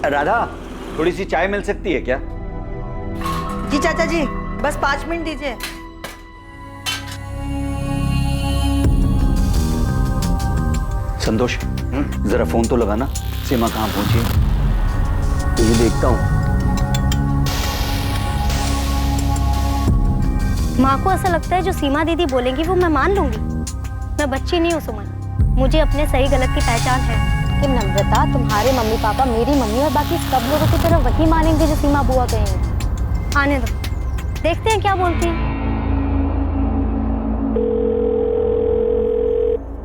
राधा, थोड़ी सी चाय मिल सकती है क्या? जी चाचा जी, बस 5 मिनट दीजिए। संतोष, जरा फोन तो लगाना, सीमा कहाँ पहुंची है? तो ये देखता हूँ। माँ को ऐसा लगता है जो सीमा दीदी बोलेंगी वो मैं मान लूंगी। मैं बच्ची नहीं हूँ सुमन, मुझे अपने सही गलत की पहचान है। कि नम्रता, तुम्हारे मम्मी पापा मेरी मम्मी और बाकी सब लोगों की तरह वही मानेंगे जो सीमा बुआ कहेंगे। आने दो, देखते हैं क्या बोलती हैं।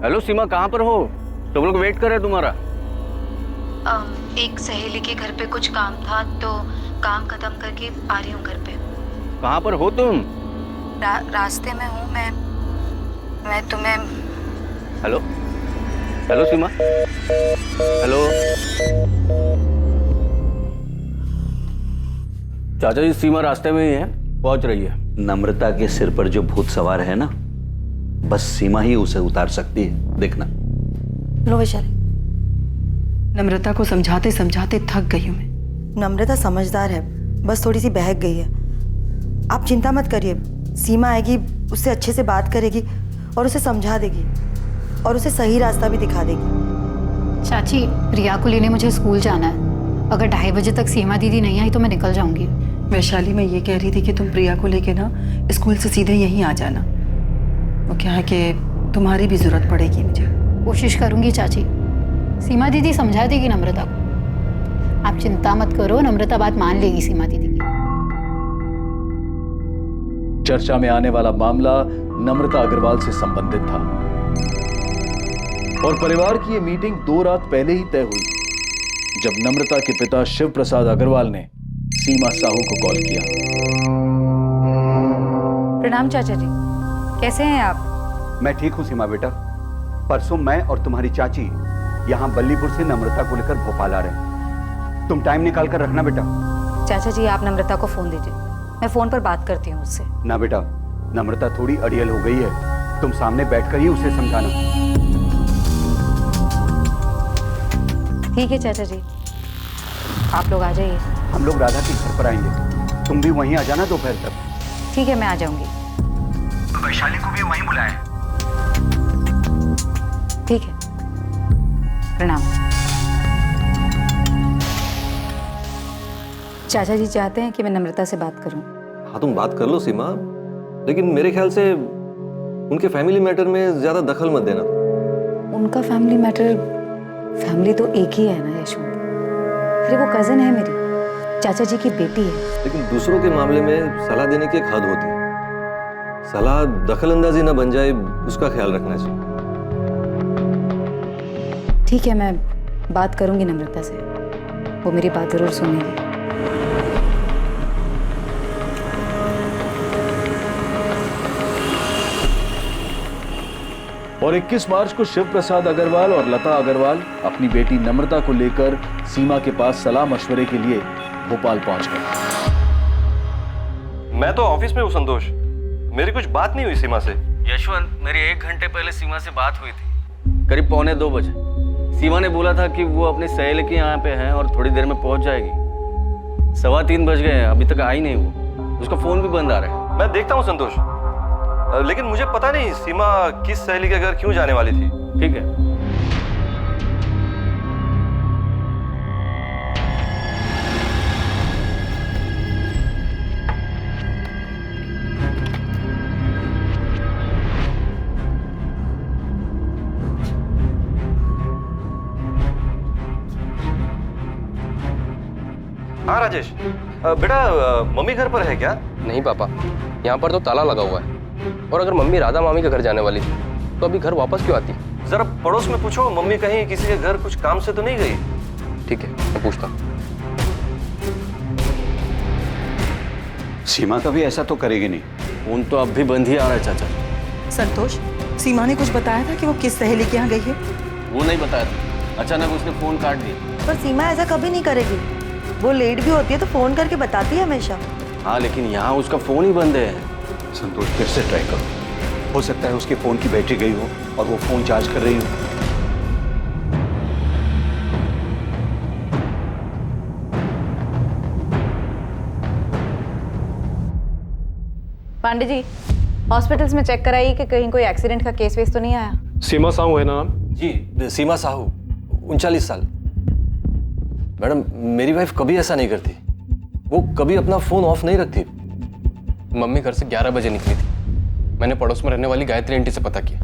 हेलो सीमा, कहाँ पर हो? सब लोग वेट कर रहे हैं तुम्हारा। एक सहेली के घर पे कुछ काम था तो काम खत्म करके आ रही हूँ घर पे। कहाँ पर हो तुम? रास्ते में हूँ मैं तुम्हें। हेलो हेलो सीमा, हेलो। चाचा जी, सीमा रास्ते में ही है, पहुंच रही है। नम्रता के सिर पर जो भूत सवार है ना, बस सीमा ही उसे उतार सकती है, देखना। लो वैशाली। नम्रता को समझाते समझाते थक गई हूँ मैं। नम्रता समझदार है, बस थोड़ी सी बहक गई है। आप चिंता मत करिए, सीमा आएगी, उससे अच्छे से बात करेगी और उसे समझा देगी और उसे सही रास्ता भी दिखा देगी। चाची, प्रिया को लेने मुझे स्कूल जाना है। अगर 2:30 बजे तक सीमा दीदी नहीं आई तो मैं निकल जाऊंगी। वैशाली, मैं ये कह रही थी कि तुम प्रिया को लेके ना स्कूल से सीधे यहीं आ जाना। वो क्या है कि तुम्हारी भी जरूरत पड़ेगी मुझे। कोशिश करूंगी चाची, सीमा दीदी समझा देगी नम्रता को। आप चिंता मत करो, नम्रता बात मान लेगी सीमा दीदी की। चर्चा में आने वाला मामला नम्रता अग्रवाल से संबंधित था और परिवार की यह मीटिंग 2 रात पहले ही तय हुई जब नम्रता के पिता शिव प्रसाद अग्रवाल ने सीमा साहू को कॉल किया। प्रणाम चाचा जी, कैसे हैं आप? मैं ठीक हूँ सीमा बेटा। परसों मैं और तुम्हारी चाची यहाँ बल्लीपुर से नम्रता को लेकर भोपाल आ रहे हैं। तुम टाइम निकाल कर रखना बेटा। चाचा जी, आप नम्रता को फोन दीजिए, मैं फोन पर बात करती हूँ उससे। ना बेटा, नम्रता थोड़ी अड़ियल हो गई है, तुम सामने बैठकर ही उसे समझाना। ठीक है चाचा जी, आप लोग आ जाइए। हम लोग राधा के घर पर आएंगे, तुम भी वहीं आ जाना दोपहर तक। ठीक है, मैं आ जाऊंगी। वैशाली को भी वहीं बुलाएं। ठीक है, प्रणाम। चाचा जी चाहते हैं कि मैं नम्रता से बात करूं। हाँ, तुम बात कर लो सीमा, लेकिन मेरे ख्याल से उनके फैमिली मैटर में ज्यादा दखल मत देना। उनका फैमिली मैटर, फैमिली तो एक ही है ना यशवंत। अरे वो कजिन है मेरी, चाचा जी की बेटी है। लेकिन दूसरों के मामले में सलाह देने की एक हद होती है। सलाह दखल अंदाजी ना बन जाए, उसका ख्याल रखना चाहिए। ठीक है, मैं बात करूंगी नम्रता से, वो मेरी बात जरूर सुनेगी। और 21 मार्च को शिव प्रसाद अग्रवाल और लता अग्रवाल अपनी बेटी नम्रता को लेकर सीमा के पास सलाह मशवरे के लिए भोपाल पहुंच गए। मैं तो ऑफिस में हूँ संतोष, मेरी कुछ बात नहीं हुई सीमा से। यशवंत, मेरी 1 घंटे पहले सीमा से बात हुई थी, करीब 1:45 बजे। सीमा ने बोला था कि वो अपनी सहेली के यहाँ पे है और थोड़ी देर में पहुंच जाएगी। 2:15 बज गए हैं, अभी तक आई नहीं वो। उसका फोन भी बंद आ रहा है। मैं देखता हूँ संतोष, लेकिन मुझे पता नहीं सीमा किस सहेली के घर क्यों जाने वाली थी। ठीक है। हाँ राजेश, बेटा मम्मी घर पर है क्या? नहीं पापा, यहाँ पर तो ताला लगा हुआ है। और अगर मम्मी राधा मामी के घर जाने वाली थी तो अभी घर वापस क्यों आती? जरा पड़ोस में पूछो, मम्मी कहीं किसी के घर कुछ काम से तो नहीं गई? ठीक है, मैं पूछता हूँ। सीमा कभी ऐसा तो करेगी नहीं। फोन तो अब भी बंद ही आ रहा है चाचा। संतोष, सीमा ने कुछ बताया था कि वो किस सहेली के यहाँ गई है? वो नहीं बताया था, अचानक उसने फोन काट दिया। पर सीमा ऐसा कभी नहीं करेगी, वो लेट भी होती है तो फोन करके बताती है हमेशा। हाँ, लेकिन यहाँ उसका फोन ही बंद है। संतोष, फिर से ट्राई करो, हो सकता है उसके फोन की बैटरी गई हो और वो फोन चार्ज कर रही हो। पांडे जी, हॉस्पिटल्स में चेक कराइए कि कहीं कोई एक्सीडेंट का केस वेस तो नहीं आया। सीमा साहू है ना नाम? जी सीमा साहू, 39 साल। मैडम मेरी वाइफ कभी ऐसा नहीं करती, वो कभी अपना फोन ऑफ नहीं रखती। मम्मी घर से 11 बजे निकली थी। मैंने पड़ोस में रहने वाली गायत्री आंटी से पता किया।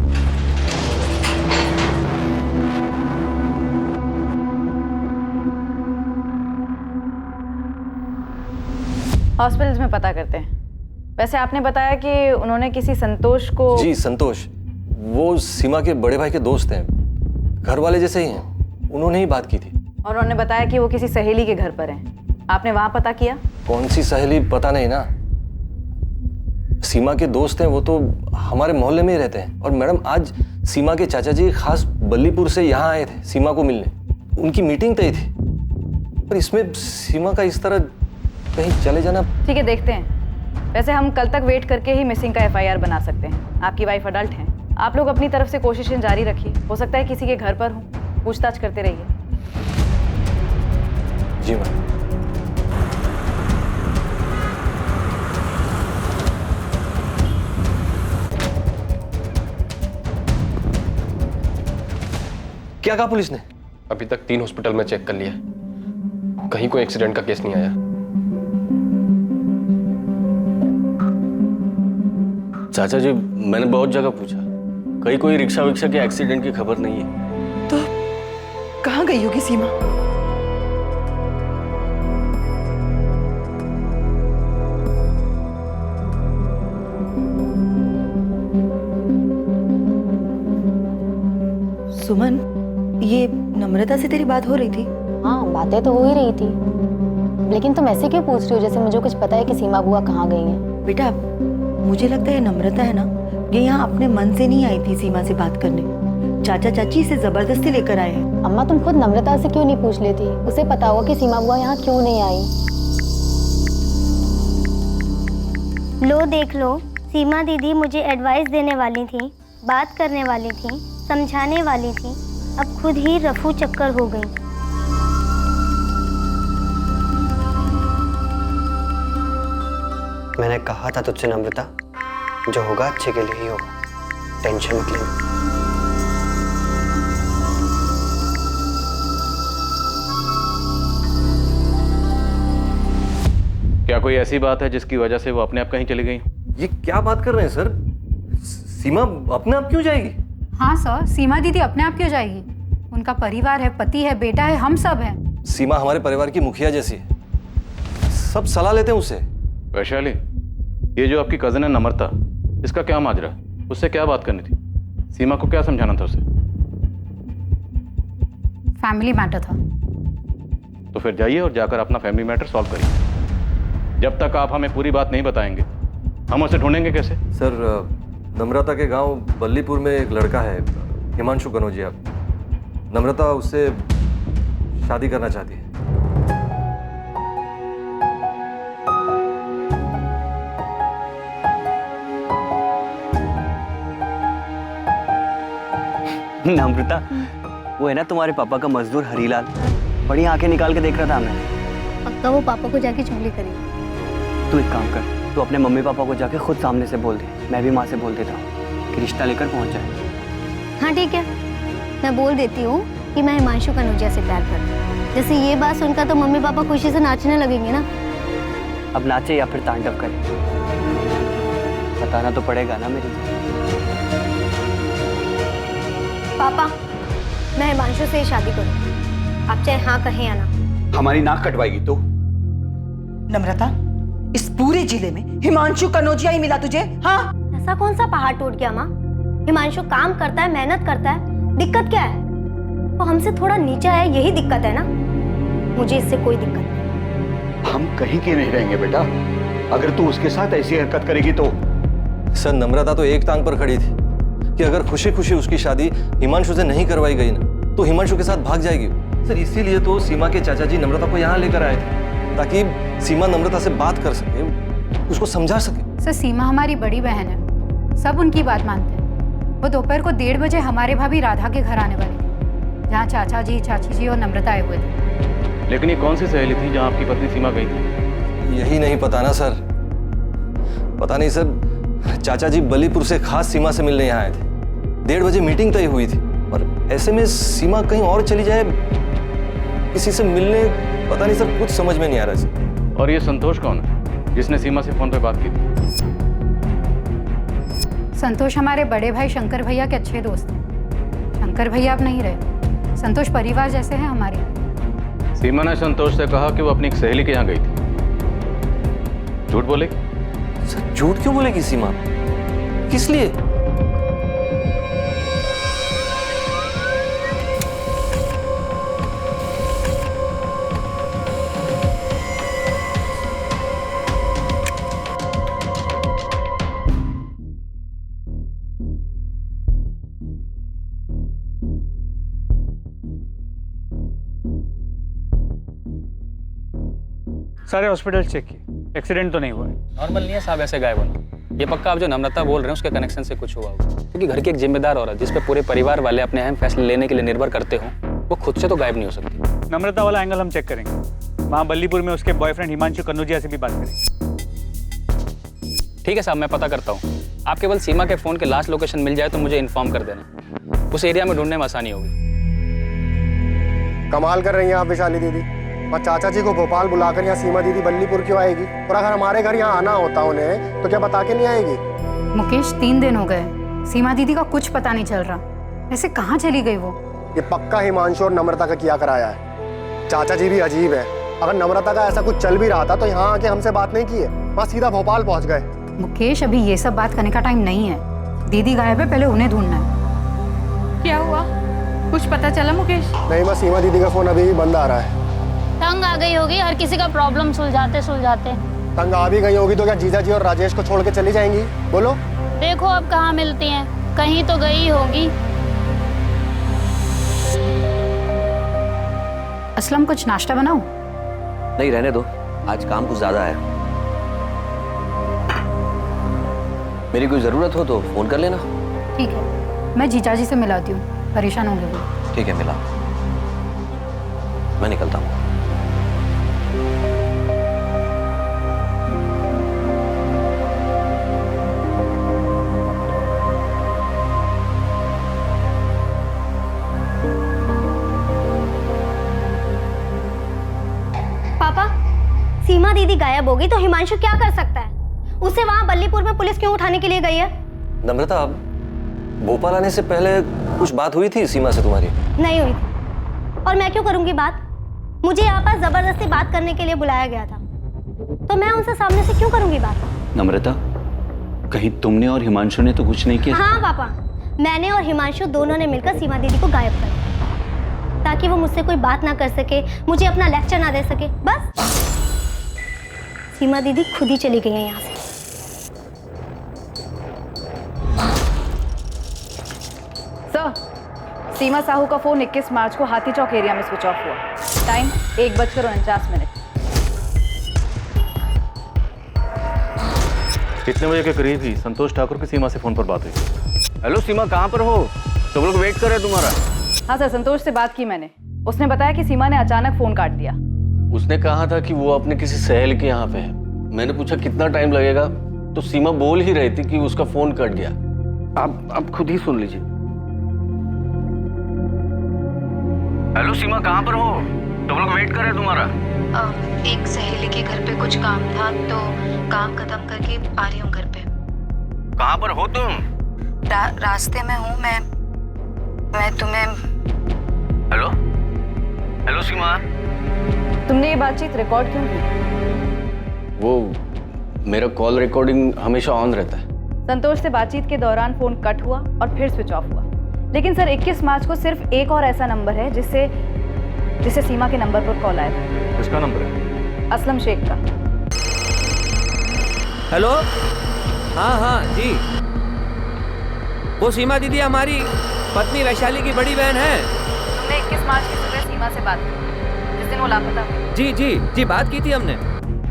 हॉस्पिटल्स में पता करते हैं। वैसे आपने बताया कि उन्होंने किसी संतोष को। जी संतोष, वो सीमा के बड़े भाई के दोस्त हैं, घर वाले जैसे ही हैं। उन्होंने ही बात की थी। और उन्होंने बताया कि वो किसी सहेली के घर पर हैं। आपने वहां पता किया? कौन सी सहेली पता नहीं ना। सीमा के दोस्त हैं, वो तो हमारे मोहल्ले में ही रहते हैं। और मैडम आज सीमा के चाचा जी खास बल्लीपुर से यहाँ आए थे सीमा को मिलने। उनकी मीटिंग तय थी, पर इसमें सीमा का इस तरह कहीं चले जाना। ठीक है, देखते हैं। वैसे हम कल तक वेट करके ही मिसिंग का FIR बना सकते हैं। आपकी वाइफ अडल्ट हैं। आप लोग अपनी तरफ से कोशिशें जारी रखिए। हो सकता है किसी के घर पर हो, पूछताछ करते रहिए। जी मैम। क्या कहा पुलिस ने? अभी तक 3 हॉस्पिटल में चेक कर लिया, कहीं कोई एक्सीडेंट का केस नहीं आया। चाचा जी, मैंने बहुत जगह पूछा, कहीं कोई रिक्शा विक्शा के एक्सीडेंट की खबर नहीं है। तो कहाँ गई होगी सीमा? सुमन, ये नम्रता से तेरी बात हो रही थी? हाँ, बातें तो हो ही रही थी, लेकिन तुम ऐसे क्यों पूछ रही हो जैसे मुझे कुछ पता है कि सीमा बुआ कहाँ गई हैं? बेटा, मुझे लगता है नम्रता है ना, ये यहाँ अपने मन से नहीं आई थी सीमा से बात करने। चाचा चाची इसे जबरदस्ती लेकर आए हैं। अम्मा, तुम खुद नम्रता से क्यों नहीं पूछ लेती? उसे पता होगा कि सीमा बुआ यहाँ क्यों नहीं आई। लो देख लो, सीमा दीदी मुझे एडवाइस देने वाली थी, बात करने वाली थी, समझाने वाली थी, अब खुद ही रफू चक्कर हो गई। मैंने कहा था तुझसे नम्रता, जो होगा अच्छे के लिए ही होगा, टेंशन मत लेना। क्या कोई ऐसी बात है जिसकी वजह से वो अपने आप कहीं चली गई? ये क्या बात कर रहे हैं सर? सीमा अपने आप क्यों जाएगी? हाँ सर, सीमा दीदी अपने आप क्यों जाएगी? उनका परिवार है, पति है, बेटा है, हम सब हैं। सीमा हमारे परिवार की मुखिया जैसी है, सब सलाह लेते हैं उससे। वैशाली, ये जो आपकी कजन है नम्रता, इसका क्या माजरा? उससे क्या बात करनी थी? सीमा को क्या समझाना था उसे? फैमिली मैटर था। तो फिर जाइए और जाकर अपना फैमिली मैटर सॉल्व करिए। जब तक आप हमें पूरी बात नहीं बताएंगे, हम उसे ढूंढेंगे कैसे? सर, नम्रता के गांव बल्लीपुर में एक लड़का है, हिमांशु कनौजिया। नम्रता उससे शादी करना चाहती है। नम्रता, वो है ना तुम्हारे पापा का मजदूर हरीलाल, बड़ी आंखें निकाल के देख रहा था हमें। पक्का वो पापा को जाके चुगली करेगी। तू एक काम कर, तू अपने मम्मी पापा को जाके खुद सामने से बोल दे, मैं भी माँ से बोल देता हूँ कि रिश्ता लेकर पहुँच जाए। हाँ ठीक है, मैं बोल देती हूँ कि मैं हिमांशु कनौजिया से प्यार करती हूँ। जैसे ये बात सुनकर तो मम्मी पापा खुशी से नाचने लगेंगे ना। अब नाचे या फिर तांडव करे, बताना तो पड़ेगा ना मेरी। पापा, मैं हिमांशु से ही शादी करूँ, आप चाहे हाँ कहें या ना। हमारी नाक कटवाएगी तो? नम्रता, इस पूरे जिले में हिमांशु कनौजिया ही मिला तुझे? हाँ, ऐसा कौन सा पहाड़ टूट गया माँ? हिमांशु काम करता है, मेहनत करता है, दिक्कत क्या है? वो हमसे थोड़ा नीचा है, यही दिक्कत है ना। मुझे इससे कोई दिक्कत नहीं। हम कहीं के नहीं रहेंगे बेटा, अगर तू उसके साथ ऐसी हरकत करेगी तो। सर, नम्रता तो एक टांग पर खड़ी थी कि अगर खुशी खुशी उसकी शादी हिमांशु से नहीं करवाई गई ना, तो हिमांशु के साथ भाग जाएगी। सर, इसीलिए तो सीमा के चाचा जी नम्रता को यहाँ लेकर आए थे, ताकि सीमा नम्रता से बात कर सके, उसको समझा सके। सर, सीमा हमारी बड़ी बहन है, सब उनकी बात मानते हैं। वो दोपहर को 1:30 बजे हमारे भाभी राधा के घर आने वाली थी, जहाँ चाचा जी, चाची जी और नम्रता आए हुए थे। लेकिन ये कौन सी सहेली थी जहाँ आपकी पत्नी सीमा गई थी? यही नहीं पता ना सर, पता नहीं सर। चाचा जी बलीपुर से खास सीमा से मिलने यहाँ आए थे। 1:30 बजे मीटिंग तय हुई थी और ऐसे में सीमा कहीं और चली जाए, किसी से मिलने, पता नहीं सर, कुछ समझ में नहीं आ रहा सर। और ये संतोष कौन है जिसने सीमा से फोन पे बात की थी? संतोष हमारे बड़े भाई शंकर भैया के अच्छे दोस्त हैं। शंकर भैया अब नहीं रहे, संतोष परिवार जैसे हैं हमारे। सीमा ने संतोष से कहा कि वो अपनी एक सहेली के यहाँ गई थी। झूठ बोलेगी? सर झूठ क्यों बोलेगी सीमा? किस लिए? सारे हॉस्पिटल चेक किए, एक्सीडेंट तो नहीं हुआ है। नॉर्मल नहीं है साहब ऐसे गायब होना। ये पक्का आप जो नम्रता बोल रहे हैं उसके कनेक्शन से कुछ हुआ होगा, क्योंकि घर की एक जिम्मेदार औरत जिस पे पूरे परिवार वाले अपने अहम फैसले लेने के लिए निर्भर करते हो, वो खुद से तो गायब नहीं हो सकती। नम्रता वाला एंगल हम चेक करेंगे। वहाँ बल्लीपुर में उसके बॉयफ्रेंड हिमांशु कन्नौजिया से भी बात करेंगे। ठीक है साहब, मैं पता करता हूँ। आप केवल सीमा के फोन के लास्ट लोकेशन मिल जाए तो मुझे इन्फॉर्म कर देना, उस एरिया में ढूंढने में आसानी होगी। कमाल कर रही हैं आप विशाली दीदी। और चाचा जी को भोपाल बुलाकर यहाँ सीमा दीदी बल्लीपुर क्यों आएगी? और अगर हमारे घर यहाँ आना होता उन्हें तो क्या बता के नहीं आएगी? मुकेश 3 दिन हो गए, सीमा दीदी का कुछ पता नहीं चल रहा। ऐसे कहाँ चली गई वो? ये पक्का हिमांशु और नम्रता का किया कराया है। चाचा जी भी अजीब है, अगर नम्रता का ऐसा कुछ चल भी रहा था तो यहाँ आके हमसे बात नहीं की है, वहाँ सीधा भोपाल पहुँच गए। मुकेश अभी ये सब बात करने का टाइम नहीं है। दीदी गायब है, पहले उन्हें ढूंढना है। क्या हुआ, कुछ पता चला मुकेश? नहीं, बस सीमा दीदी का फोन अभी भी बंद आ रहा है। तंग आ गई होगी, हर किसी का प्रॉब्लम सुलझाते सुलझाते। तंग आ भी गई होगी तो क्या जीजा जी और राजेश को छोड़ के चली जाएंगी? बोलो। देखो अब कहाँ मिलती हैं, कहीं तो गई होगी। असलम कुछ नाश्ता बनाऊं? नहीं रहने दो, आज काम कुछ ज्यादा है। मेरी कोई जरूरत हो तो फोन कर लेना। ठीक है, मैं जीजा जी से मिलाती हूँ, परेशान होंगे वो। ठीक है, मिला। मैं निकलता हूँ। पापा, सीमा दीदी गायब होगी तो हिमांशु क्या कर सकता है? उसे वहां बल्लीपुर में पुलिस क्यों उठाने के लिए गई है? नम्रता, भोपाल आने से पहले कुछ बात हुई थी सीमा से तुम्हारी? नहीं हुई थी। और मैं क्यों करूंगी बात? मुझे यहाँ पर जबरदस्ती बात करने के लिए बुलाया गया था, तो मैं उनसे सामने से क्यों करूंगी बात? नम्रता, कहीं तुमने और हिमांशु ने तो कुछ नहीं किया? हाँ पापा, मैंने और हिमांशु दोनों ने मिलकर सीमा दीदी को गायब कर दिया, ताकि वो मुझसे कोई बात ना कर सके, मुझे अपना लेक्चर ना दे सके। बस सीमा दीदी खुद ही चली गई है यहाँ से। सर, सीमा साहू का फोन 21 मार्च को हाथी चौक एरिया में स्विच ऑफ हुआ। टाइम 1:49। कितने बजे के करीब ही संतोष ठाकुर की सीमा से फोन पर बात हुई। हेलो सीमा, कहाँ पर हो? सब लोग वेट कर रहे हैं तुम्हारा। हाँ सर, संतोष से बात की मैंने। उसने बताया कि सीमा ने अचानक फोन काट दिया। उसने कहा था कि वो अपने किसी सहेली के यहाँ पे है। मैंने पूछा कितना टाइम लगेगा, तो सीमा बोल ही रही थी कि उसका फोन कट गया। आप खुद ही सुन लीजिए। हेलो सीमा, कहाँ पर हो? सब लोग वेट कर रहे हैं तुम्हारा। एक सहेली के घर पे कुछ काम था तो काम खत्म करके आ रही हूँ घर पे। कहाँ पर हो तुम? रास्ते में हूँ मैं तुम्हें। हेलो हेलो सीमा, तुमने ये बातचीत रिकॉर्ड क्यों की? वो मेरा कॉल रिकॉर्डिंग हमेशा ऑन रहता है। संतोष से बातचीत के दौरान फोन कट हुआ और फिर स्विच ऑफ हुआ। लेकिन सर 21 मार्च को सिर्फ एक और ऐसा नंबर है जिससे सीमा के नंबर पर कॉल आया था। किसका नंबर है? असलम शेख का। हेलो, हाँ जी, वो सीमा दीदी हमारी पत्नी वैशाली की बड़ी बहन है। तुमने 21 मार्च की सुबह सीमा से बात की, जिस दिन वो लापता हुई। जी बात की थी हमने।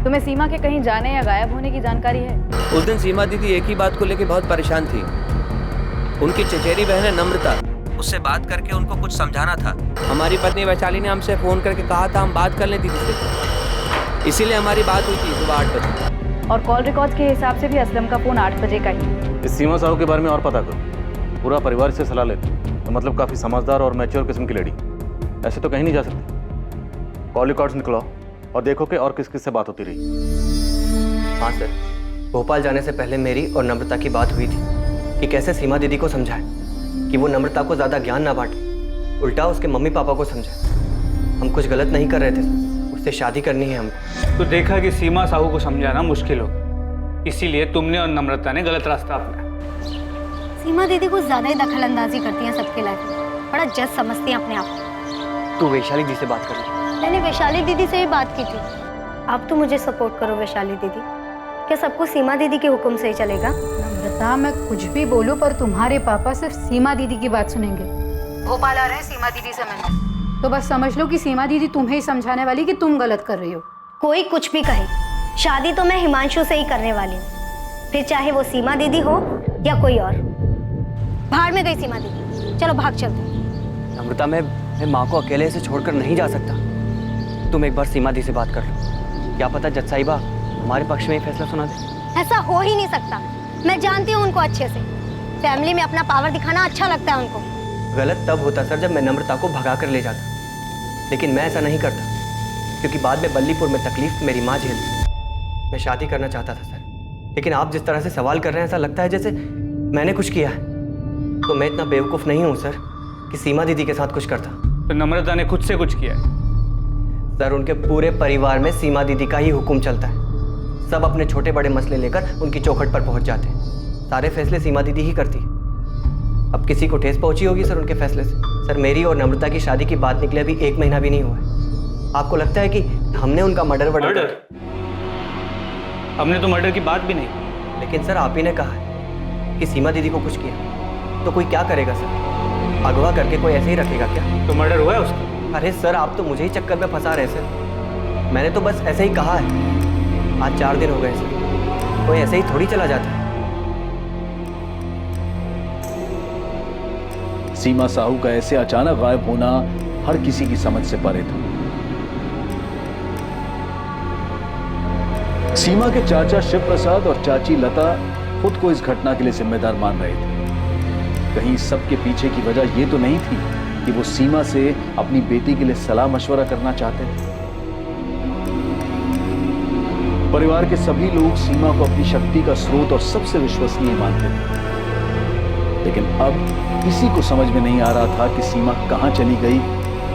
तुम्हें सीमा के कहीं जाने या गायब होने की जानकारी है? उस दिन सीमा दीदी एक ही बात को लेकर बहुत परेशान थी। उनकी चचेरी बहन है नम्रता, उससे बात करके उनको कुछ समझाना था। हमारी पत्नी वैशाली ने हमसे फोन करके कहा था हम बात कर लें दीदी से, इसीलिए हमारी बात हुई थी सुबह 8 बजे। और कॉल रिकॉर्ड्स के हिसाब से भी असलम का फ़ोन 8 बजे का ही है। इस सीमा साहू के बारे में और पता करो। पूरा परिवार से सलाह लेते तो मतलब काफ़ी समझदार और मैच्योर किस्म की लेडी। ऐसे तो कहीं नहीं जा सकती। कॉल रिकॉर्ड्स निकलाओ और देखो कि और किस किस से बात होती रही। हाँ सर, भोपाल जाने से पहले मेरी और नम्रता की बात हुई थी कि कैसे सीमा दीदी को समझाए कि वो नम्रता को ज़्यादा ज्ञान ना बांटे, उल्टा उसके मम्मी पापा को समझाए। हम कुछ गलत नहीं कर रहे थे, उससे शादी करनी है हमको। तो देखा कि सीमा साहू को समझाना मुश्किल हो, इसीलिए तुमने और नम्रता ने गलत रास्ता अपनाया। सीमा दीदी कुछ ज़्यादा ही दखल अंदाजी करती हैं सबके लाइफ में, बड़ा जज समझती हैं अपने आप को। तू वैशाली दी से बात कर ले। मैंने वैशाली दीदी से ही बात की थी। आप तो मुझे सपोर्ट करो वैशाली दीदी। क्या सबको सीमा दीदी के हुक्म से ही चलेगा? नम्रता, मैं कुछ भी बोलूं पर तुम्हारे पापा सिर्फ सीमा दीदी की बात सुनेंगे। भोपाल आ रहे हैं सीमा दीदी से मिलने, तो बस समझ लो कि सीमा दीदी तुम्हें ही समझाने वाली कि तुम गलत कर रही हो। कोई कुछ भी कहे, शादी तो मैं हिमांशु से ही करने वाली हूँ, फिर चाहे वो सीमा दीदी हो या कोई और। बाहर में गई सीमा दीदी, चलो भाग चलते हैं। नम्रता, मैं माँ को अकेले से छोड़कर नहीं जा सकता। तुम एक बार सीमा दी से बात कर लो, क्या पता जज साहिबा हमारे पक्ष में ही फैसला सुना दे। ऐसा हो ही नहीं सकता। मैं जानती हूँ उनको अच्छे से, फैमिली में अपना पावर दिखाना अच्छा लगता है उनको। गलत तब होता सर जब मैं नम्रता को भगा कर ले जाता, लेकिन मैं ऐसा नहीं करता क्योंकि बाद में बल्लीपुर में तकलीफ मेरी माँ झेलती। मैं शादी करना चाहता था सर, लेकिन आप जिस तरह से सवाल कर रहे हैं ऐसा लगता है जैसे मैंने कुछ किया है। तो मैं इतना बेवकूफ़ नहीं हूँ सर कि सीमा दीदी के साथ कुछ करता। तो नम्रता ने खुद से कुछ किया है? सर, उनके पूरे परिवार में सीमा दीदी का ही हुक्म चलता है। सब अपने छोटे बड़े मसले लेकर उनकी चौखट पर पहुंच जाते हैं। सारे फैसले सीमा दीदी ही करती है। अब किसी को ठेस पहुंची होगी सर उनके फैसले से। सर, मेरी और नम्रता की शादी की बात निकले अभी 1 महीना भी नहीं हुआ है। आपको लगता है कि हमने उनका मर्डर हमने तो मर्डर की बात भी नहीं। लेकिन सर, आप ही ने कहा है कि सीमा दीदी को कुछ किया, तो कोई क्या करेगा सर? अगवा करके कोई ऐसे ही रखेगा क्या? तो मर्डर हुआ है उसका? अरे सर, आप तो मुझे ही चक्कर में फंसा रहे सर। मैंने तो बस ऐसे ही कहा है। आज 4 दिन हो गए सर, कोई ऐसे ही थोड़ी चला जाता है। सीमा साहू का ऐसे अचानक गायब होना हर किसी की समझ से परे था। सीमा के चाचा शिव प्रसाद और चाची लता खुद को इस घटना के लिए जिम्मेदार मान रहे थे। कहीं सबके पीछे की वजह यह तो नहीं थी कि वो सीमा से अपनी बेटी के लिए सलाह मशवरा करना चाहते थे। परिवार के सभी लोग सीमा को अपनी शक्ति का स्रोत और सबसे विश्वसनीय मानते थे, लेकिन अब किसी को समझ में नहीं आ रहा था कि सीमा कहां चली गई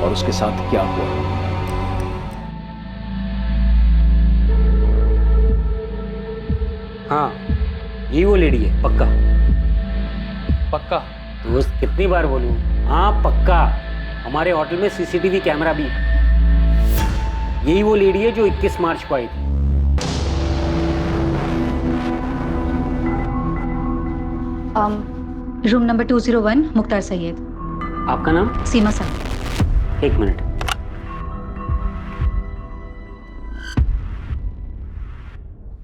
और उसके साथ क्या हुआ। हाँ, यही वो लेडी है, पक्का पक्का? दोस्त, कितनी बार बोलूं? हाँ पक्का। हमारे होटल में सीसीटीवी कैमरा भी। यही वो लेडी है जो 21 मार्च को आई थी। Room number 201, Mukhtar Syed. आपका नाम? सीमा साहब। 1 मिनट।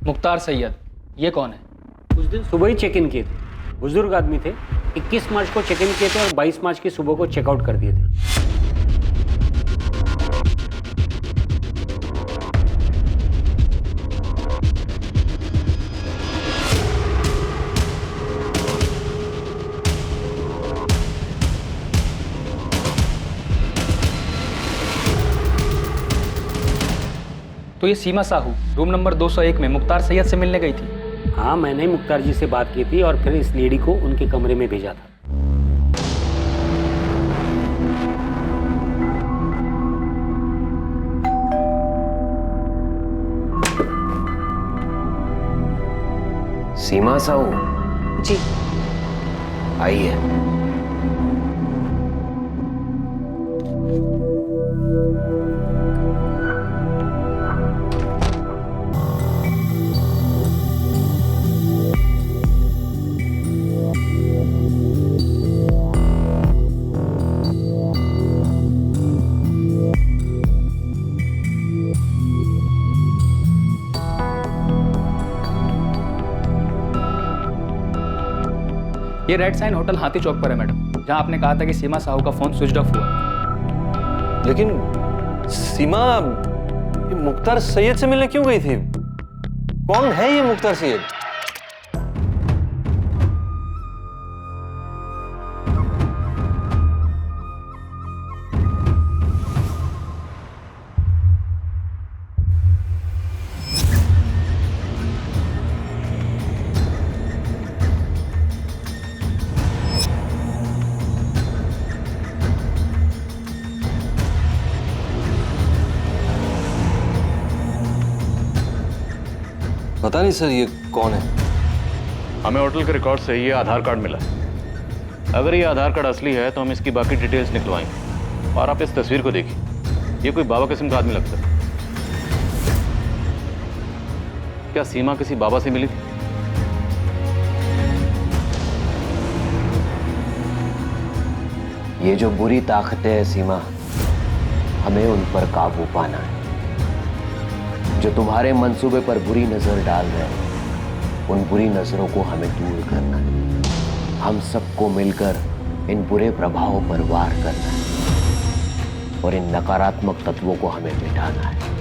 मुख्तार सैयद, ये कौन है? उस दिन सुबह ही चेक इन किए थे। बुजुर्ग आदमी थे। 21 मार्च को चेक इन किए थे और 22 मार्च की सुबह को चेकआउट कर दिए थे। तो ये सीमा साहू रूम नंबर 201 में मुख्तार सैयद से मिलने गई थी? हाँ, मैंने मुख्तार जी से बात की थी और फिर इस लेडी को उनके कमरे में भेजा था। सीमा साहू जी आई है। ये रेड साइन होटल हाथी चौक पर है मैडम, जहां आपने कहा था कि सीमा साहू का फोन स्विच ऑफ हुआ। लेकिन सीमा मुख्तार सैयद से मिलने क्यों गई थी? कौन है ये मुख्तार सैयद? पता नहीं सर, ये कौन है? हमें होटल के रिकॉर्ड से ये आधार कार्ड मिला है। अगर ये आधार कार्ड असली है तो हम इसकी बाकी डिटेल्स निकलवाएंगे। और आप इस तस्वीर को देखिए, ये कोई बाबा किस्म का आदमी लगता है। क्या सीमा किसी बाबा से मिली थी? ये जो बुरी ताकतें हैं सीमा, हमें उन पर काबू पाना है। जो तुम्हारे मंसूबे पर बुरी नजर डाल रहे हैं, उन बुरी नजरों को हमें दूर करना है। हम सबको मिलकर इन बुरे प्रभावों पर वार करना है और इन नकारात्मक तत्वों को हमें मिटाना है।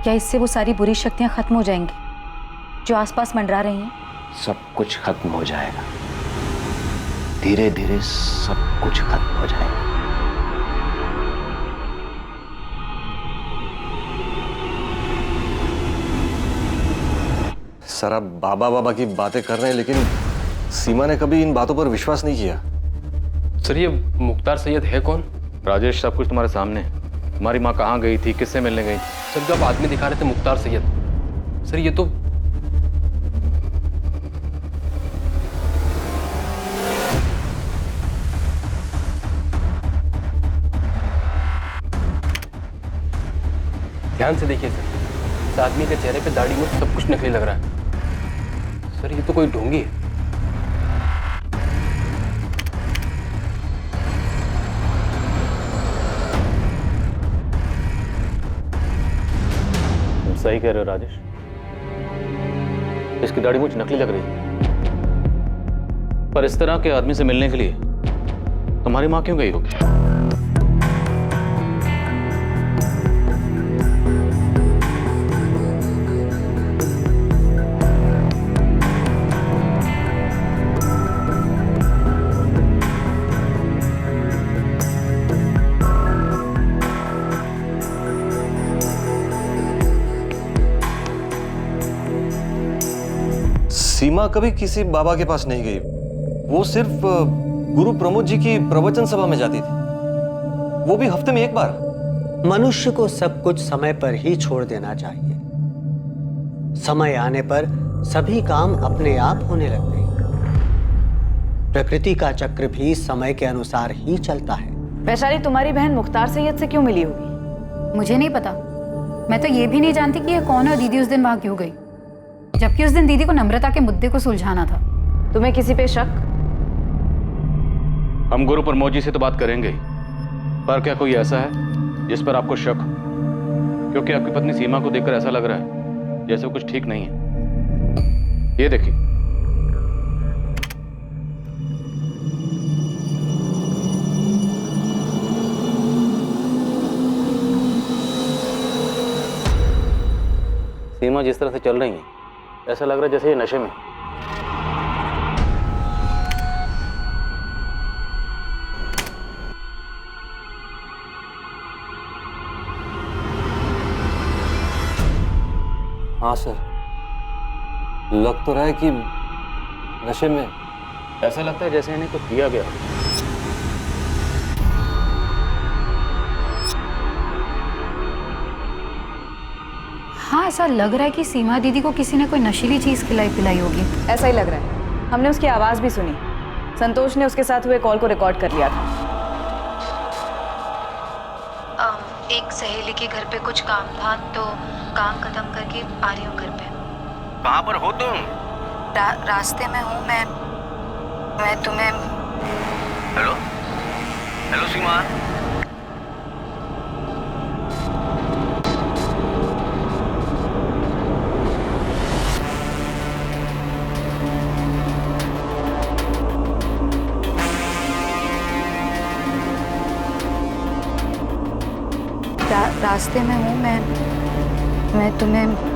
क्या इससे वो सारी बुरी शक्तियां खत्म हो जाएंगी जो आसपास मंडरा रही हैं? सब कुछ खत्म हो जाएगा, धीरे धीरे सब कुछ खत्म हो जाएगा। सर आप बाबा बाबा की बातें कर रहे हैं, लेकिन सीमा ने कभी इन बातों पर विश्वास नहीं किया। सर ये मुख्तार सैयद है कौन? राजेश, सब कुछ तुम्हारे सामने है। तुम्हारी माँ कहाँ गई थी, किससे मिलने गई? सर जो आप आदमी दिखा रहे थे मुख्तार सैयद, सर ये तो ध्यान से देखिए सर, इस आदमी के चेहरे पे दाढ़ी में सब कुछ नकली लग रहा है। सर ये तो कोई ढोंगी है। सही कह रहे हो राजेश, इसकी दाढ़ी मुझ नकली लग रही है। पर इस तरह के आदमी से मिलने के लिए तुम्हारी माँ क्यों गई होगी? सीमा कभी किसी बाबा के पास नहीं गई। वो सिर्फ गुरु प्रमोद जी की प्रवचन सभा में जाती थी, वो भी हफ्ते में एक बार। मनुष्य को सब कुछ समय पर ही छोड़ देना चाहिए। समय आने पर सभी काम अपने आप होने लगते हैं। प्रकृति का चक्र भी समय के अनुसार ही चलता है। वैशाली, तुम्हारी बहन मुख्तार सैयद से क्यों मिली होगी? मुझे नहीं पता। मैं तो ये भी नहीं जानती कि ये कौन है और दीदी उस दिन वहां क्यों गई, जबकि उस दिन दीदी को नम्रता के मुद्दे को सुलझाना था। तुम्हें किसी पे शक? हम गुरु प्रमोद जी से तो बात करेंगे ही, पर क्या कोई ऐसा है जिस पर आपको शक हो? क्योंकि आपकी पत्नी सीमा को देखकर ऐसा लग रहा है जैसे कुछ ठीक नहीं है। ये देखिए, सीमा जिस तरह से चल रही है, ऐसा लग रहा है जैसे ये नशे में। हाँ सर, लग तो रहा है कि नशे में। ऐसा लगता है जैसे इन्हें कुछ दिया गया। हाँ, ऐसा लग रहा है कि सीमा दीदी को किसी ने कोई नशीली चीज खिलाई पिलाई होगी। ऐसा ही लग रहा है। हमने उसकी आवाज भी सुनी। संतोष ने उसके साथ हुए कॉल को रिकॉर्ड कर लिया था। एक सहेली के घर पे कुछ काम था, तो काम खत्म करके आ रही हूँ घर पे। कहाँ पर हो तुम? रास्ते में हूँ मैं तुम्हें। हेलो हेलो सीमा। रास्ते में हूँ मैं तुम्हें।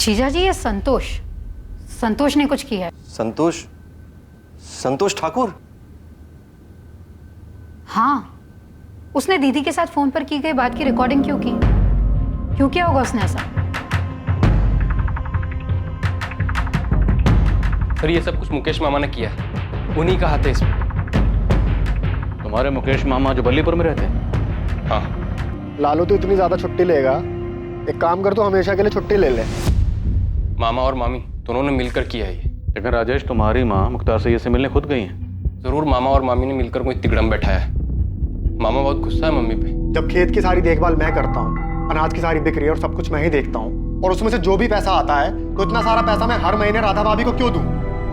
जीजा जी, ये संतोष ने कुछ किया है। संतोष ठाकुर? हाँ, उसने दीदी के साथ फोन पर की गई बात की रिकॉर्डिंग क्यों किया होगा उसने ऐसा? सर ये सब कुछ मुकेश मामा ने किया है, उन्हीं का हाथ है इसमें। तुम्हारे मुकेश मामा जो बल्लीपुर में रहते हैं? हाँ। लालू तो इतनी ज्यादा छुट्टी लेगा, एक काम कर, तो हमेशा के लिए छुट्टी ले ले। मामा और मामी दोनों ने मिलकर किया है ये। लेकिन राजेश, तुम्हारी माँ मुख्तार सैयद से मिलने खुद गई हैं। जरूर मामा और मामी ने मिलकर कोई तिगड़म बैठाया है। मामा बहुत गुस्सा है मम्मी पे। जब खेत की सारी देखभाल मैं करता हूँ, अनाज की सारी बिक्री और सब कुछ मैं ही देखता हूँ, और उसमें से जो भी पैसा आता है, तो इतना सारा पैसा मैं हर महीने राधा भाभी को क्यों दूं?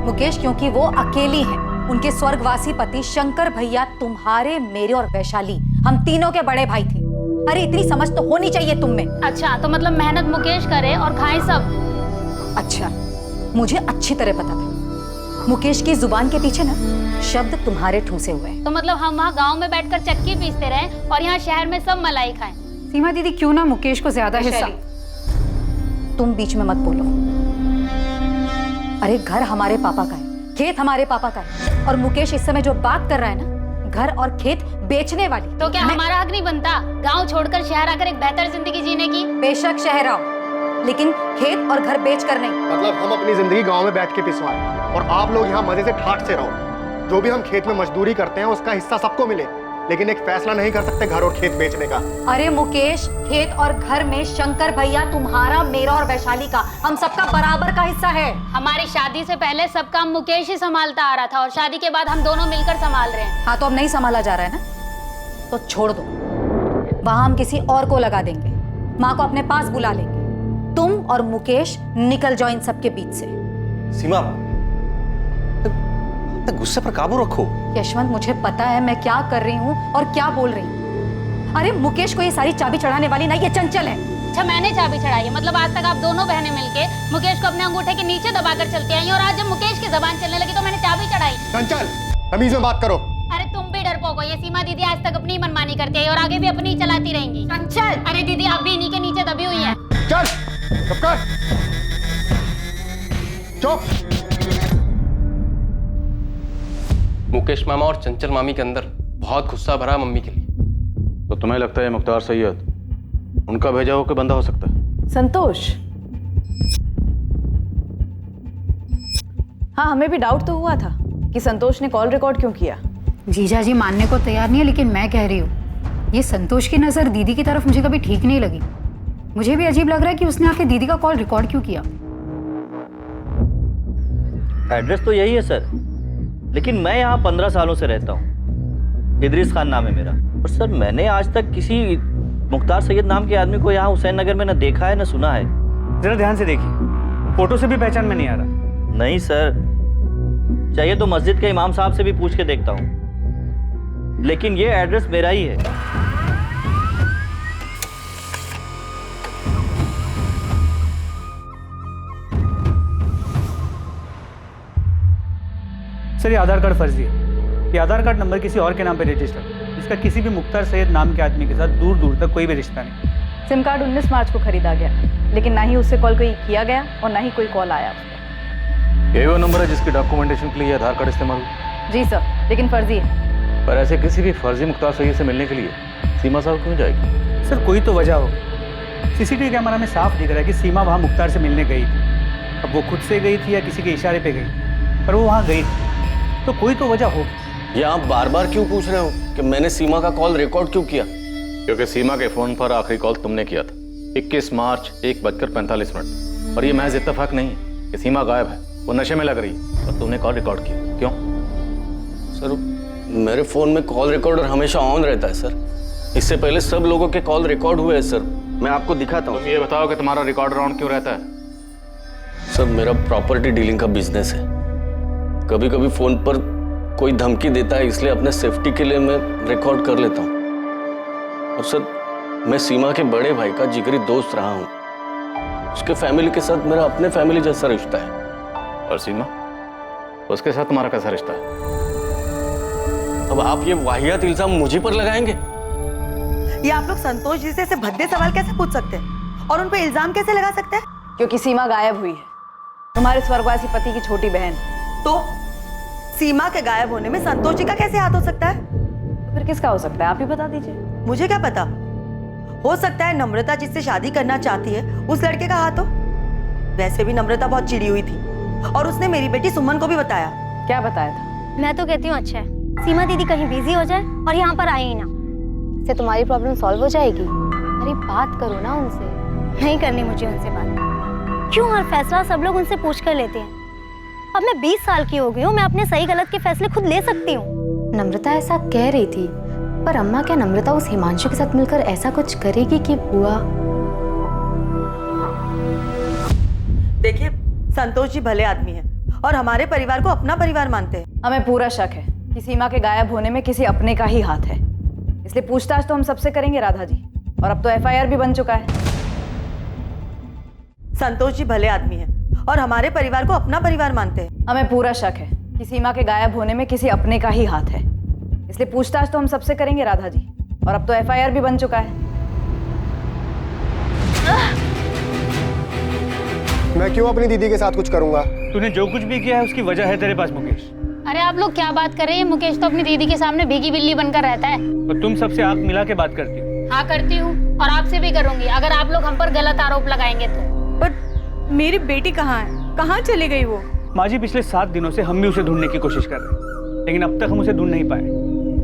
मुकेश, क्योंकि वो अकेली हैं। उनके स्वर्गवासी पति शंकर भैया तुम्हारे, मेरे और वैशाली, हम तीनों के बड़े भाई थे। अरे इतनी समझ तो होनी चाहिए तुम में। अच्छा, तो मतलब मेहनत मुकेश करे और खाए सब। अच्छा, मुझे अच्छी तरह पता था मुकेश की जुबान के पीछे ना शब्द तुम्हारे ठूसे हुए हैं। तो मतलब हम वहाँ गांव में बैठकर चक्की पीसते रहे और यहाँ शहर में सब मलाई खाएं। सीमा दीदी, क्यों ना मुकेश को ज्यादा हिस्सा। तुम बीच में मत बोलो। अरे घर हमारे पापा का है, खेत हमारे पापा का है, और मुकेश इस समय जो बात कर रहा है ना, घर और खेत बेचने वाली। तो क्या हमारा हक नहीं बनता गाँव छोड़कर शहर आकर एक बेहतर जिंदगी जीने की? बेशक शहर आओ, लेकिन खेत और घर बेच कर नहीं। मतलब हम अपनी जिंदगी गांव में बैठ के पिसवाएं और आप लोग यहाँ मजे से ठाट से रहो। जो भी हम खेत में मजदूरी करते हैं उसका हिस्सा सबको मिले, लेकिन एक फैसला नहीं कर सकते घर और खेत बेचने का। अरे मुकेश, खेत और घर में शंकर भैया तुम्हारा, मेरा और वैशाली का, हम सबका बराबर का हिस्सा है। हमारी शादी से पहले सब काम मुकेश ही संभालता आ रहा था और शादी के बाद हम दोनों मिलकर संभाल रहे हैं। हाँ, तो अब नहीं संभाला जा रहा है ना, तो छोड़ दो। वहां हम किसी और को लगा देंगे, माँ को अपने पास बुला लेंगे। तुम और मुकेश निकल जाओ इन सबके बीच से। सीमा, गुस्से पर काबू रखो। यशवंत, मुझे पता है मैं क्या कर रही हूँ और क्या बोल रही हूँ। अरे मुकेश को ये सारी चाबी चढ़ाने वाली ना, ये चंचल है। अच्छा, मैंने चाबी चढ़ाई है? मतलब आज तक आप दोनों बहनें मिलके मुकेश को अपने अंगूठे के नीचे दबाकर चलती आई और आज जब मुकेश की जबान चलने लगी तो मैंने चाबी चढ़ाई। चंचल, तमीज में बात करो। अरे तुम भी डरपोक हो। ये सीमा दीदी आज तक अपनी मनमानी करती है और आगे भी अपनी चलाती रहेंगी। चंचल, अरे दीदी, आप भी इन्हीं के नीचे दबी हुई है। चल, चुप कर। चुप। मुकेश मामा और चंचल मामी के अंदर बहुत गुस्सा भरा मम्मी के लिए। तो तुम्हें लगता है मुख्तार सैयद उनका भेजा हुआ कोई बंदा हो सकता है? संतोष, हाँ, हमें भी डाउट तो हुआ था कि संतोष ने कॉल रिकॉर्ड क्यों किया। जीजा जी मानने को तैयार नहीं है, लेकिन मैं कह रही हूँ, ये संतोष की नजर दीदी की तरफ मुझे कभी ठीक नहीं लगी। मुझे भी अजीब लग रहा है कि उसने आके दीदी का कॉल रिकॉर्ड क्यों किया। एड्रेस तो यही है सर, लेकिन मैं यहाँ 15 सालों से रहता हूँ। इदरीस खान नाम है मेरा। और सर, मैंने आज तक किसी मुख्तार सैयद नाम के आदमी को यहाँ हुसैन नगर में न देखा है न सुना है। जरा ध्यान से देखिए, फोटो से भी पहचान में नहीं आ रहा। नहीं सर, चाहिए तो मस्जिद के इमाम साहब से भी पूछ के देखता हूँ, लेकिन ये एड्रेस मेरा ही है। सर, ये आधार कार्ड फर्जी है। ये आधार कार्ड नंबर किसी और के नाम पे रजिस्टर है। इसका किसी भी मुख्तार सैयद नाम के आदमी के साथ दूर दूर तक कोई भी रिश्ता नहीं। सिम कार्ड 19 मार्च को खरीदा गया, लेकिन ना ही उससे कॉल कोई किया गया और ना ही कोई कॉल आया उसका। यही वो नंबर है जिसके डॉक्यूमेंटेशन के लिए आधार कार्ड इस्तेमाल हुआ? जी सर, लेकिन फर्जी है। पर ऐसे किसी भी फर्जी मुख्तार सैयद से मिलने के लिए सीमा साहब क्यों जाएगी? सर कोई तो वजह होगी। सीसीटीवी कैमरा में साफ दिख रहा है कि सीमा वहाँ मुख्तार से मिलने गई थी। अब वो खुद से गई थी या किसी के इशारे पे गई, पर वो वहाँ गई थी, तो कोई तो वजह होगी। ये आप बार बार क्यों पूछ रहे हो कि मैंने सीमा का कॉल रिकॉर्ड क्यों किया? क्योंकि सीमा के फोन पर आखिरी कॉल तुमने किया था 21 मार्च 1:45 और ये महज इत्तेफाक नहीं है कि सीमा गायब है, वो नशे में लग रही है और तुमने कॉल रिकॉर्ड किया। क्यों? सर मेरे फोन में कॉल रिकॉर्डर हमेशा ऑन रहता है सर। इससे पहले सब लोगों के कॉल रिकॉर्ड हुए हैं सर, मैं आपको दिखाता हूँ। ये बताओ कि तुम्हारा रिकॉर्डर ऑन क्यों रहता है? सर मेरा प्रॉपर्टी डीलिंग का बिजनेस है, कभी कभी फोन पर कोई धमकी देता है, इसलिए अपने सेफ्टी के लिए मैं रिकॉर्ड कर लेता हूँ। और सर मैं सीमा के बड़े भाई का जिगरी दोस्त रहा हूँ, उसके फैमिली के साथ मेरा अपने फैमिली जैसा रिश्ता है। और सीमा, उसके साथ तुम्हारा कैसा रिश्ता है? अब आप ये वाहियात इल्जाम मुझे पर लगाएंगे? ये आप लोग संतोष जी से ऐसे भद्दे सवाल कैसे पूछ सकते हैं और उन पे इल्जाम कैसे लगा सकते हैं? क्योंकि सीमा गायब हुई है, तुम्हारे स्वर्गवासी पति की छोटी बहन। तो सीमा के गायब होने में संतोष जी का कैसे हाथ हो सकता है? तो फिर किसका हो सकता है, आप ही बता दीजिए। मुझे क्या पता, हो सकता है नम्रता जिससे शादी करना चाहती है उस लड़के का हाथ हो। वैसे भी नम्रता बहुत चिड़ी हुई थी और उसने मेरी बेटी सुमन को भी बताया। क्या बताया था? मैं तो कहती हूँ अच्छा है सीमा दीदी कहीं बिजी हो जाए और यहाँ पर आए ही ना, इससे तुम्हारी प्रॉब्लम सॉल्व हो जाएगी। अरे बात करो ना उनसे। नहीं करनी मुझे उनसे बात। क्यों हर फैसला सब लोग उनसे पूछ कर लेते हैं? अब मैं 20 साल की हो गई हूँ, मैं अपने सही गलत के फैसले खुद ले सकती हूँ। नम्रता ऐसा कह रही थी, पर अम्मा क्या नम्रता उस हिमांशु के साथ मिलकर ऐसा कुछ करेगी कि बुआ? देखिए संतोष जी भले आदमी हैं और हमारे परिवार को अपना परिवार मानते हैं। हमें पूरा शक है कि सीमा के गायब होने में किसी अपने का ही हाथ है, इसलिए पूछताछ तो हम सबसे करेंगे राधा जी, और अब तो FIR भी बन चुका है। संतोष जी भले आदमी हैं और हमारे परिवार को अपना परिवार मानते हैं। हमें पूरा शक है कि सीमा के गायब होने में किसी अपने का ही हाथ है, इसलिए पूछताछ तो हम सबसे करेंगे राधा जी, और अब तो FIR भी बन चुका है। मैं क्यों अपनी दीदी के साथ कुछ करूंगा? तूने जो कुछ भी किया है उसकी वजह है तेरे पास मुकेश। अरे आप लोग क्या बात कर रहे हैं? मुकेश तो अपनी दीदी के सामने भीगी बिल्ली बनकर रहता है। और तुम सबसे आंख मिला के बात करती हो। हाँ करती हूँ, और आपसे भी करूंगी अगर आप लोग हम पर गलत आरोप लगाएंगे तो। पर मेरी बेटी कहाँ है? कहाँ चली गई वो? माँ जी पिछले 7 दिनों से हम भी उसे ढूंढने की कोशिश कर रहे हैं, लेकिन अब तक हम उसे ढूंढ नहीं पाए,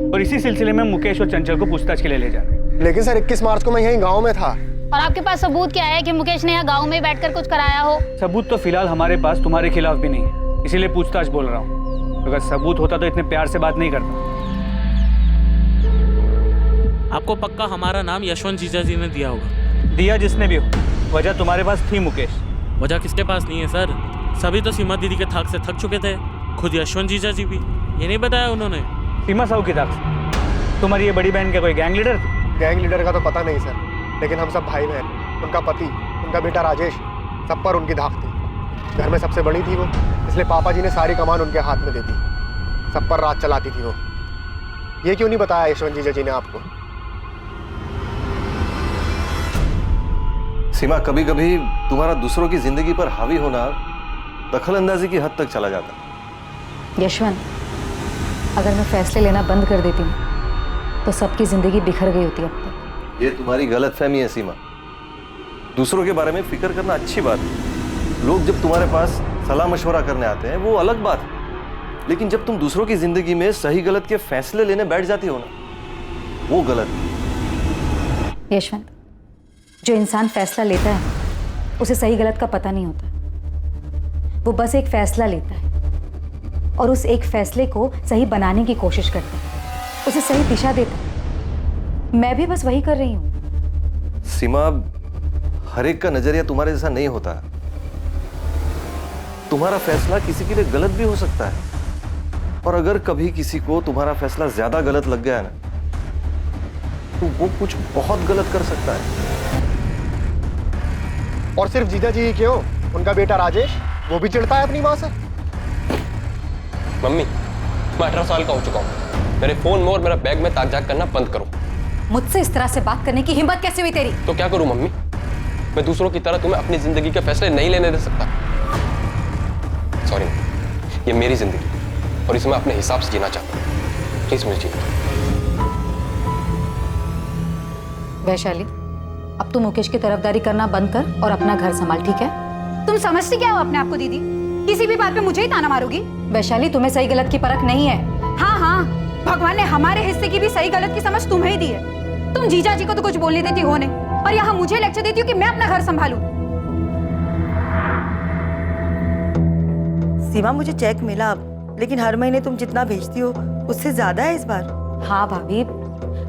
और इसी सिलसिले में मुकेश और चंचल को पूछताछ के लिए ले जा रहे हैं। लेकिन सर 21 मार्च को मैं यहीं गाँव में था। और आपके पास सबूत क्या है कि मुकेश ने यहाँ गाँव में बैठकर कुछ कराया हो? सबूत तो फिलहाल हमारे पास तुम्हारे खिलाफ भी नहीं है, इसीलिए पूछताछ बोल रहा हूँ। अगर सबूत होता तो इतने प्यार से बात नहीं करता। आपको पक्का हमारा नाम यशवंत जीजा जी ने दिया होगा। दिया जिसने भी हो, वजह तुम्हारे पास थी मुकेश। वजह किसके पास नहीं है सर, सभी तो सीमा दीदी के थाक से थक चुके थे, खुद यशवंत जीजा जी भी। ये नहीं बताया उन्होंने? सीमा साहू की थाक से? तुम्हारी ये बड़ी बहन क्या कोई गैंग लीडर थी? गैंग लीडर का तो पता नहीं सर, लेकिन हम सब भाई बहन, उनका पति, उनका बेटा राजेश, सब पर उनकी धाक थी। घर में सबसे बड़ी थी वो, इसलिए पापा जी ने सारी कमान उनके हाथ में दे दी। सब पर राज चलाती थी वो। ये क्यों नहीं बताया यशवंत जीजा जी ने आपको? सीमा, कभी कभी तुम्हारा दूसरों की जिंदगी पर हावी होना दखल अंदाजी की हद तक चला जाता है। यशवंत, अगर मैं फैसले लेना बंद कर देती हूँ तो सबकी जिंदगी बिखर गई होती अब तक। ये तुम्हारी गलतफहमी है सीमा। दूसरों के बारे में फिक्र करना अच्छी बात है। लोग जब तुम्हारे पास सलाह मशवरा करने आते हैं वो अलग बात है, लेकिन जब तुम दूसरों की जिंदगी में सही गलत के फैसले लेने बैठ जाती हो ना, वो गलत है। यशवंत, जो इंसान फैसला लेता है उसे सही गलत का पता नहीं होता। वो बस एक फैसला लेता है और उस एक फैसले को सही बनाने की कोशिश करता है, उसे सही दिशा देता है। मैं भी बस वही कर रही हूँ। सीमा, हर एक का नजरिया तुम्हारे जैसा नहीं होता। तुम्हारा फैसला किसी के लिए गलत भी हो सकता है, और अगर कभी किसी को तुम्हारा फैसला ज्यादा गलत लग गया ना, तो वो कुछ बहुत गलत कर सकता है। और सिर्फ जीजा जी ही क्यों, उनका बेटा राजेश, वो भी चिढ़ता है अपनी माँ से। मम्मी, मैं 18 साल का हो चुका हूँ। मेरे फोन में और मेरा बैग में ताक झाक करना बंद करो। मुझसे इस तरह से बात करने की हिम्मत कैसे हुई तेरी? तो क्या करूं मम्मी? मैं दूसरों की तरह तुम्हें अपनी जिंदगी के फैसले नहीं लेने दे सकता। सॉरी, ये मेरी जिंदगी और इसे मैं अपने हिसाब से जीना चाहता हूँ। प्लीज मुझे जीने दो। वैशाली, अब तू मुकेश की तरफदारी करना बंद कर और अपना घर संभाल, ठीक है? तुम समझती क्या हो अपने आप को दीदी? किसी भी बात पे मुझे ही ताना मारोगी? वैशाली, तुम्हें सही गलत की परख नहीं है। हाँ हाँ, भगवान ने हमारे हिस्से की भी सही गलत की समझ तुम्हें ही दी है। तुम जीजा जी को तो कुछ बोलने देती हो नहीं, और यहाँ मुझे लेक्चर देती हो कि मैं अपना घर संभालूं। सीमा, मुझे चेक मिला, लेकिन हर महीने तुम जितना भेजती हो उससे ज्यादा है इस बार। हाँ भाभी।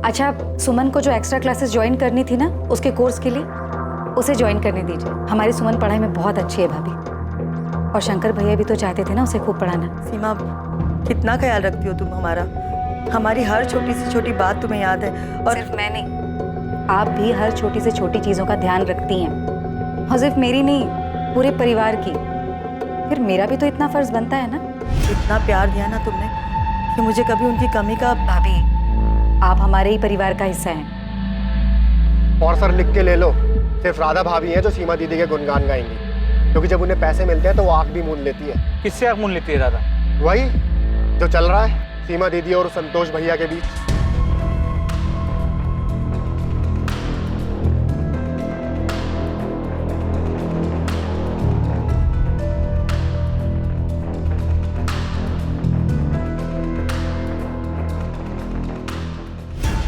अच्छा, सुमन को जो एक्स्ट्रा क्लासेस ज्वाइन करनी थी ना उसके कोर्स के लिए, उसे ज्वाइन करने दीजिए। हमारी सुमन पढ़ाई में बहुत अच्छी है भाभी, और शंकर भैया भी तो चाहते थे ना उसे खूब पढ़ाना। सीमा, कितना ख्याल रखती हो तुम हमारा। हमारी हर छोटी से छोटी बात तुम्हें याद है। और सिर्फ मैं नहीं, आप भी हर छोटी से छोटी चीजों का ध्यान रखती हैं, और सिर्फ मेरी नहीं, पूरे परिवार की। फिर मेरा भी तो इतना फर्ज बनता है ना। इतना प्यार दिया ना तुमने कि मुझे कभी उनकी कमी का। भाभी, आप हमारे ही परिवार का हिस्सा हैं। और सर लिख के ले लो, सिर्फ राधा भाभी हैं जो सीमा दीदी के गुणगान गाएंगी, क्योंकि जब उन्हें पैसे मिलते हैं तो वो आंख भी मूंद लेती है। किससे आंख मूंद लेती है राधा? वही जो चल रहा है सीमा दीदी और संतोष भैया के बीच।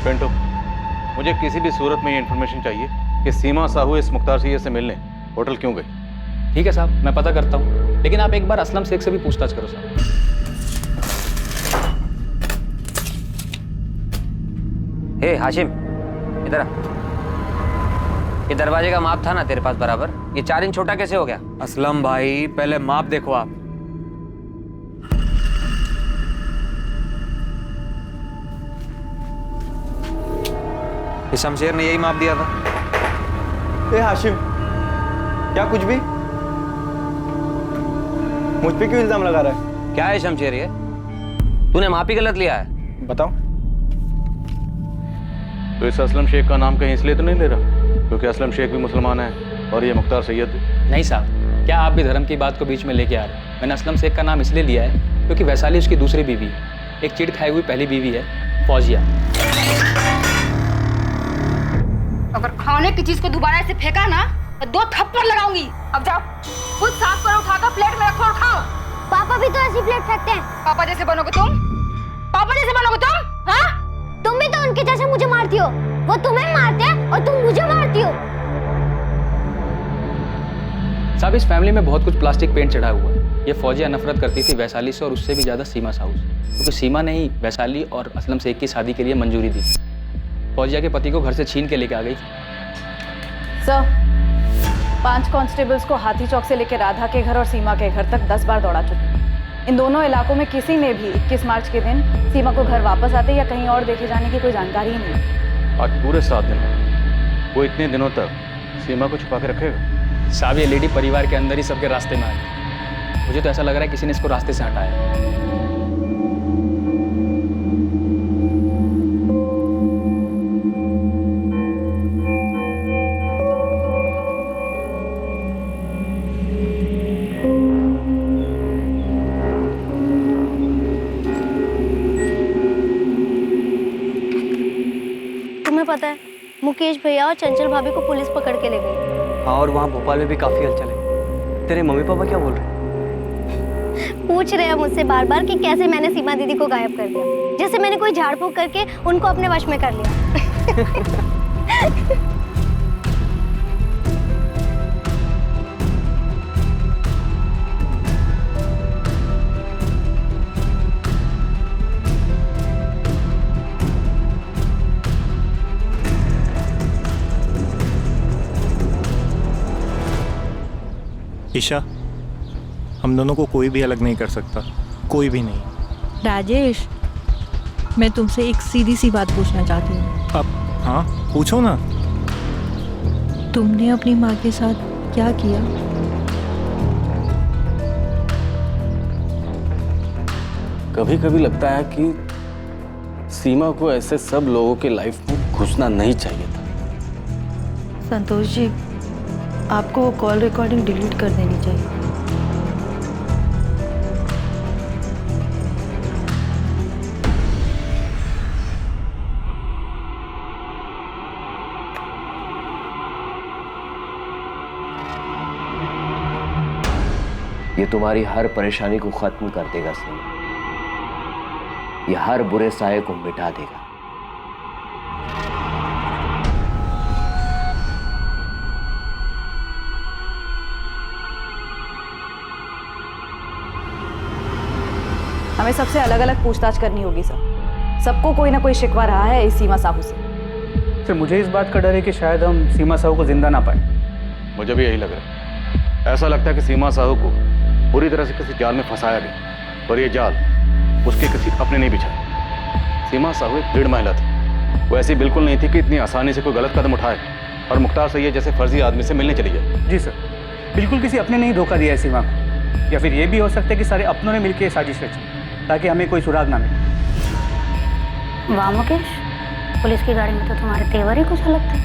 पिंटू, मुझे किसी भी सूरत में ये इन्फॉर्मेशन चाहिए कि सीमा साहू इस मुख्तार सैयद से मिलने होटल क्यों गई। ठीक है साहब, मैं पता करता हूँ, लेकिन आप एक बार असलम शेख से भी पूछताछ करो साहब। हे हाशिम, इधर आ। ये दरवाजे का माप था ना तेरे पास बराबर, ये 4 इंच छोटा कैसे हो गया? असलम भाई, पहले माप देखो आप। ये शमशेर ने यही माप दिया था। ए हाशिम, क्या कुछ भी? मुझ पे क्यों इल्जाम लगा रहा है? क्या है शमशेर ये? तूने माप ही गलत लिया है। बताओ। तो इस असलम शेख का नाम कहीं इसलिए तो नहीं ले रहा क्योंकि असलम शेख भी मुसलमान है और ये मुख्तार सैयद भी? नहीं साहब, क्या आप भी धर्म की बात को बीच में लेके आ रहे हैं? मैंने असलम शेख का नाम इसलिए लिया है क्योंकि वैशाली उसकी दूसरी बीवी है, एक चिढ़ खाई हुई पहली बीवी है, फौजिया। अगर खाने की चीज को दोबारा ऐसे फेंका ना तो 2 थप्पड़ लगाऊंगी। अब जाओ, खुद साफ करो, उठाकर प्लेट में रखो और खाओ। पापा भी तो ऐसी प्लेट फेंकते हैं। पापा जैसे बनोगे तुम? पापा जैसे बनोगे तुम? हाँ? तुम भी तो उनके जैसे मुझे मारती हो। वो तुम्हें मारते हैं और तुम मुझे मारती हो। साहब, इस फैमिली में बहुत कुछ प्लास्टिक पेंट चढ़ा हुआ है। ये फौजिया नफरत करती थी वैशाली से और उससे भी ज्यादा सीमा साहू से, क्योंकि सीमा ने ही वैशाली और असलम शेख की शादी के लिए मंजूरी दी। फौजिया के पति को घर से छीन के लेके आ गई थी। सर, 5 कांस्टेबल्स को हाथी चौक से लेकर राधा के घर और सीमा के घर तक 10 बार दौड़ा चुके। इन दोनों इलाकों में किसी ने भी 21 मार्च के दिन सीमा को घर वापस आते या कहीं और देखे जाने की कोई जानकारी ही नहीं। आज पूरे 7 दिन वो इतने दिनों तक सीमा को छुपा के रखेगा? साहब, ये लेडी परिवार के अंदर ही सबके रास्ते में आ गई। मुझे तो ऐसा लग रहा है किसी ने इसको रास्ते से हटाया। पता है, मुकेश भैया और चंचल भाभी को पुलिस पकड़ के ले गई। हाँ, और वहाँ भोपाल में भी काफी हलचल है। तेरे मम्मी पापा क्या बोल रहे हैं? पूछ रहे हैं मुझसे बार बार कि कैसे मैंने सीमा दीदी को गायब कर दिया, जैसे मैंने कोई झाड़ फूक करके उनको अपने वश में कर लिया। ईशा, हम दोनों को कोई भी अलग नहीं कर सकता, कोई भी नहीं। राजेश, मैं तुमसे एक सीधी सी बात पूछना चाहती हूँ। अब हाँ, पूछो ना। तुमने अपनी माँ के साथ क्या किया? कभी कभी लगता है कि सीमा को ऐसे सब लोगों की लाइफ में घुसना नहीं चाहिए था। संतोष जी, आपको वो कॉल रिकॉर्डिंग डिलीट कर देनी चाहिए। ये तुम्हारी हर परेशानी को खत्म कर देगा सीमा। ये हर बुरे साये को मिटा देगा। हमें सबसे अलग अलग पूछताछ करनी होगी सर। सबको कोई ना कोई शिकवा रहा है इस सीमा साहू से। सर मुझे इस बात का डर है कि शायद हम सीमा साहू को जिंदा ना पाए। मुझे भी यही लग रहा है। ऐसा लगता है कि सीमा साहू को बुरी तरह से किसी जाल में फंसाया गया और ये जाल उसके किसी अपने नहीं बिछाए। सीमा साहू एक दृढ़ महिला थी। वो ऐसी बिल्कुल नहीं थी कि इतनी आसानी से कोई गलत कदम उठाए और मुख्तार सैयद जैसे फर्जी आदमी से मिलने चली जाए। जी सर, बिल्कुल किसी अपने ने ही धोखा दिया है सीमा को, या फिर ये भी हो सकता है कि सारे अपनों ने मिलकर साजिश रची ताकि हमें कोई सुराग ना मिले। वाह मुकेश, पुलिस की गाड़ी में तो तुम्हारे तेवर ही कुछ अलग थे।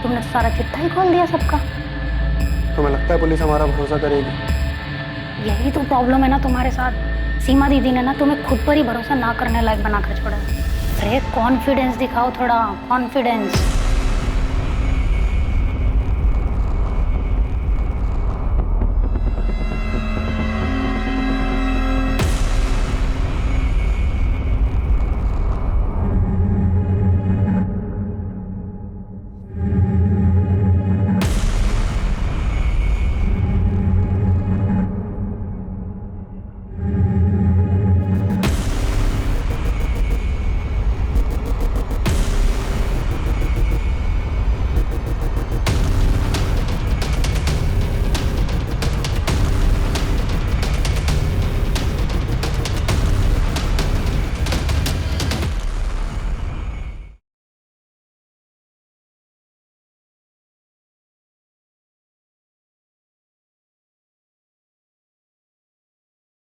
तुमने तो सारा चिट्ठा ही खोल दिया सबका। तुम्हें लगता है पुलिस हमारा भरोसा करेगी? यही तो प्रॉब्लम है ना तुम्हारे साथ। सीमा दीदी ने ना तुम्हें खुद पर ही भरोसा ना करने लायक बनाकर छोड़ा। अरे कॉन्फिडेंस दिखाओ, थोड़ा कॉन्फिडेंस।